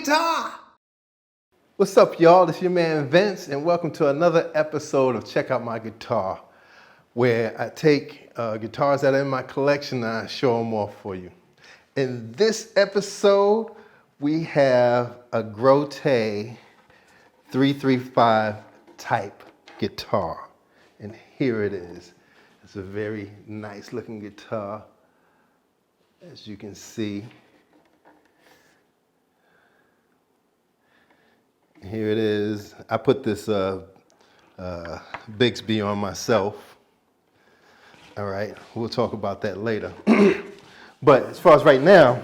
guitar. What's up, y'all? It's your man Vince, and welcome to another episode of Check Out My Guitar, where I take guitars that are in my collection and I show them off for you. In this episode, we have a Grote 335 type guitar, and here it is. It's a very nice looking guitar, as you can see. Here it is. I put this Bixby on myself. All right, we'll talk about that later. But as far as right now,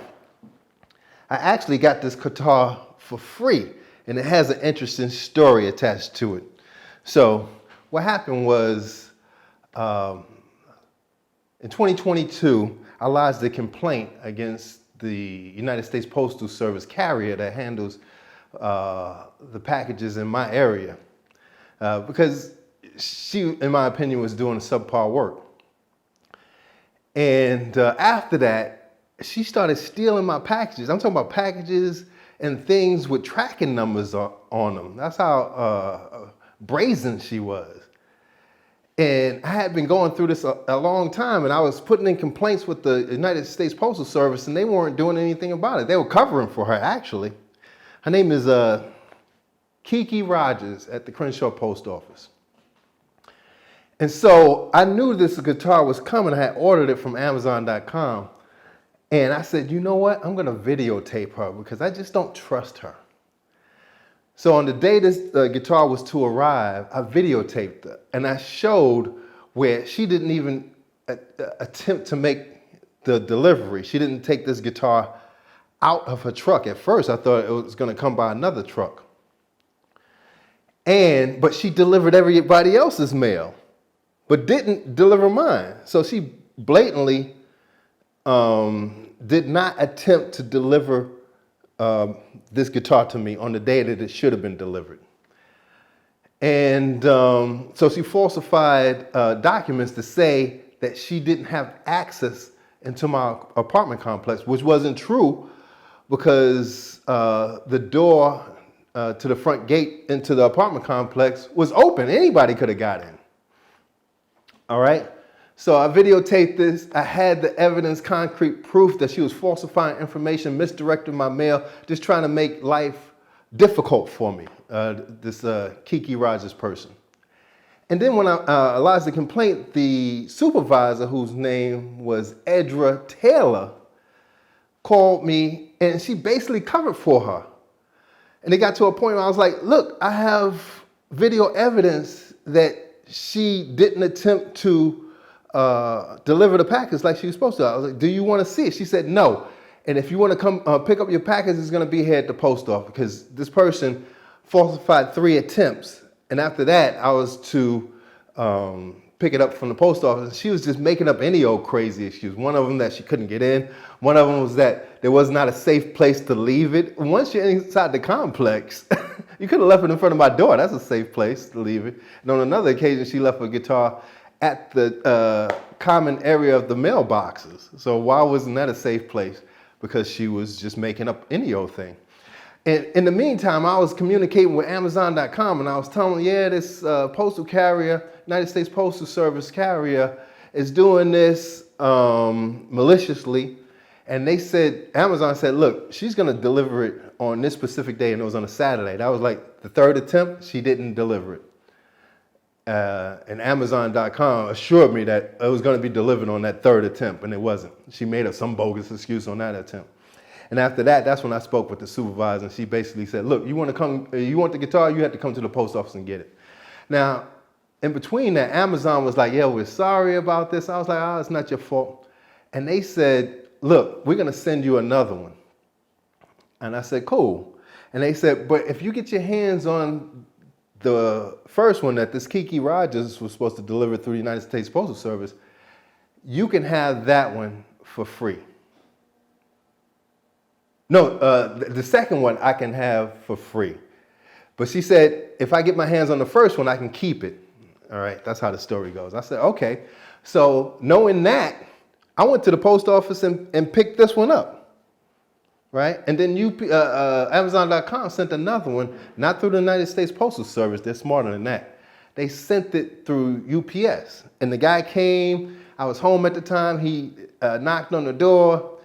I actually got this guitar for free, and it has an interesting story attached to it. So what happened was, in 2022, I lodged a complaint against the United States Postal Service carrier that handles the packages in my area, because she, in my opinion, was doing subpar work. And after that, she started stealing my packages. I'm talking about packages and things with tracking numbers on them. That's how brazen she was. And I had been going through this a long time, and I was putting in complaints with the United States Postal Service, and they weren't doing anything about it. They were covering for her, actually. Her name is Kiki Rogers at the Crenshaw Post Office. And so I knew this guitar was coming. I had ordered it from Amazon.com. And I said, you know what? I'm going to videotape her because I just don't trust her. So on the day this guitar was to arrive, I videotaped her. And I showed where she didn't even attempt to make the delivery. She didn't take this guitar out of her truck. At first, I thought it was going to come by another truck. But she delivered everybody else's mail, but didn't deliver mine. So she blatantly did not attempt to deliver this guitar to me on the day that it should have been delivered. And so she falsified documents to say that she didn't have access into my apartment complex, which wasn't true, because the door to the front gate into the apartment complex was open. Anybody could have got in. All right. So I videotaped this. I had the evidence, concrete proof that she was falsifying information, misdirecting my mail, just trying to make life difficult for me, this Kiki Rogers person. And then when I lodged the complaint, the supervisor, whose name was Edra Taylor, called me, and she basically covered for her. And it got to a point where I was like, look, I have video evidence that she didn't attempt to deliver the package like she was supposed to. I was like, do you want to see it? She said, no. And if you want to come pick up your package, it's going to be here at the post office, because this person falsified 3 attempts. And after that, I was to pick it up from the post office. She was just making up any old crazy excuse. One of them that she couldn't get in. One of them was that there was not a safe place to leave it. Once you're inside the complex, you could have left it in front of my door. That's a safe place to leave it. And on another occasion, she left a guitar at the common area of the mailboxes. So why wasn't that a safe place? Because she was just making up any old thing. And in the meantime, I was communicating with Amazon.com, and I was telling them, yeah, this postal carrier, United States Postal Service carrier, is doing this maliciously. And they said, Amazon said, look, she's going to deliver it on this specific day, and it was on a Saturday. That was like the 3rd attempt. She didn't deliver it. And Amazon.com assured me that it was going to be delivered on that 3rd attempt, and it wasn't. She made up some bogus excuse on that attempt. And after that, that's when I spoke with the supervisor, and she basically said, look, you want the guitar, you have to come to the post office and get it. Now, in between that, Amazon was like, yeah, we're sorry about this. I was like, oh, it's not your fault. And they said, look, we're going to send you another one. And I said, cool. And they said, but if you get your hands on the first one that this Kiki Rogers was supposed to deliver through the United States Postal Service, you can have that one for free. No, the second one I can have for free. But she said, if I get my hands on the first one, I can keep it. All right, that's how the story goes. I said, okay. So knowing that, I went to the post office and picked this one up. right? And then Amazon.com sent another one, not through the United States Postal Service. They're smarter than that. They sent it through UPS. And the guy came. I was home at the time. He knocked on the door.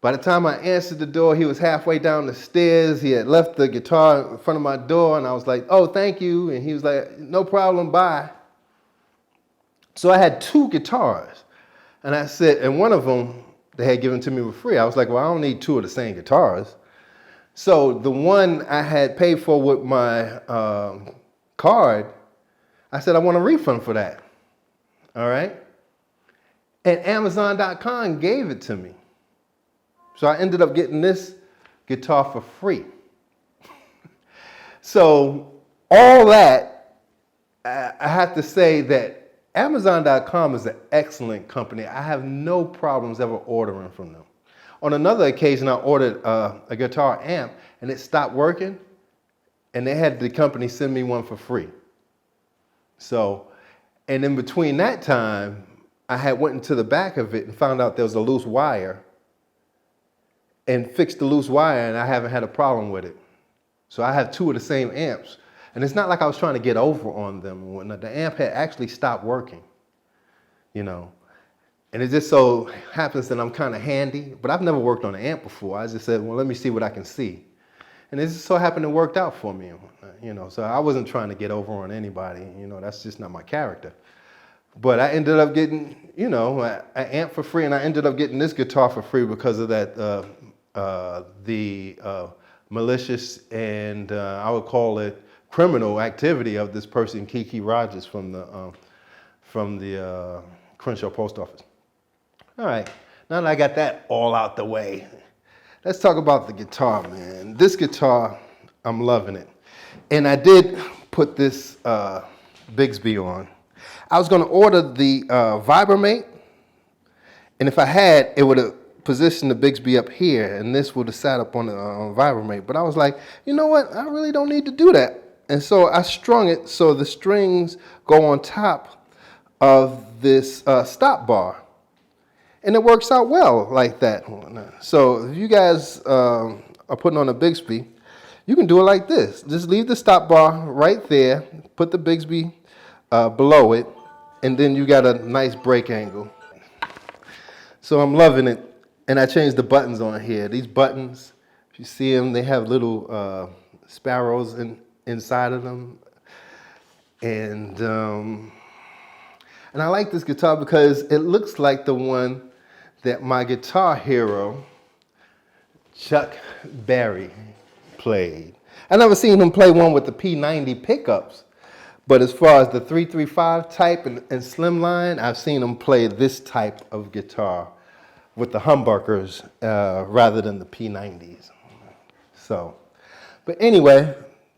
By the time I answered the door, he was halfway down the stairs. He had left the guitar in front of my door, and I was like, oh, thank you. And he was like, no problem, bye. So I had 2 guitars. And I said, and one of them they had given to me for free. I was like, well, I don't need 2 of the same guitars. So the one I had paid for with my card, I said, I want a refund for that. All right? And Amazon.com gave it to me. So I ended up getting this guitar for free. So all that, I have to say that Amazon.com is an excellent company. I have no problems ever ordering from them. On another occasion, I ordered a guitar amp and it stopped working, and they had the company send me one for free. So, and in between that time, I had went into the back of it and found out there was a loose wire and fixed the loose wire, and I haven't had a problem with it. So I have 2 of the same amps. And it's not like I was trying to get over on them and whatnot. The amp had actually stopped working, you know. And it just so happens that I'm kind of handy, but I've never worked on an amp before. I just said, well, let me see what I can see. And it just so happened it worked out for me, you know. So I wasn't trying to get over on anybody, you know. That's just not my character. But I ended up getting, you know, an amp for free, and I ended up getting this guitar for free because of that, malicious and I would call it criminal activity of this person, Kiki Rogers, from the Crenshaw Post Office. All right, now that I got that all out the way, let's talk about the guitar, man. This guitar, I'm loving it. And I did put this Bigsby on. I was gonna order the Vibromate, and if I had, it would have positioned the Bigsby up here, and this would have sat up on the Vibromate. But I was like, you know what? I really don't need to do that. And so I strung it so the strings go on top of this stop bar. And it works out well like that. So if you guys are putting on a Bigsby, you can do it like this. Just leave the stop bar right there, put the Bigsby below it, and then you got a nice break angle. So I'm loving it. And I changed the buttons on here. These buttons, if you see them, they have little sparrows inside of them. And I like this guitar because it looks like the one that my guitar hero, Chuck Berry, played. I never seen him play one with the P90 pickups, but as far as the 335 type and slimline, I've seen him play this type of guitar with the humbuckers rather than the P90s. So, but anyway,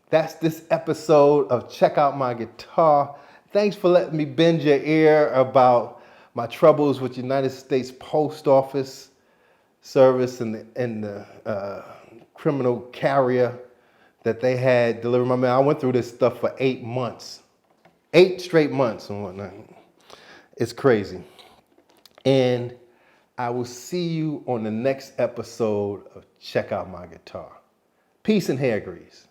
that's this episode of Check Out My Guitar. Thanks for letting me bend your ear about my troubles with United States Post Office Service and the criminal carrier that they had deliver my mail. I went through this stuff for 8 months, 8 straight months and whatnot. It's crazy. And I will see you on the next episode of Check Out My Guitar. Peace and hair grease.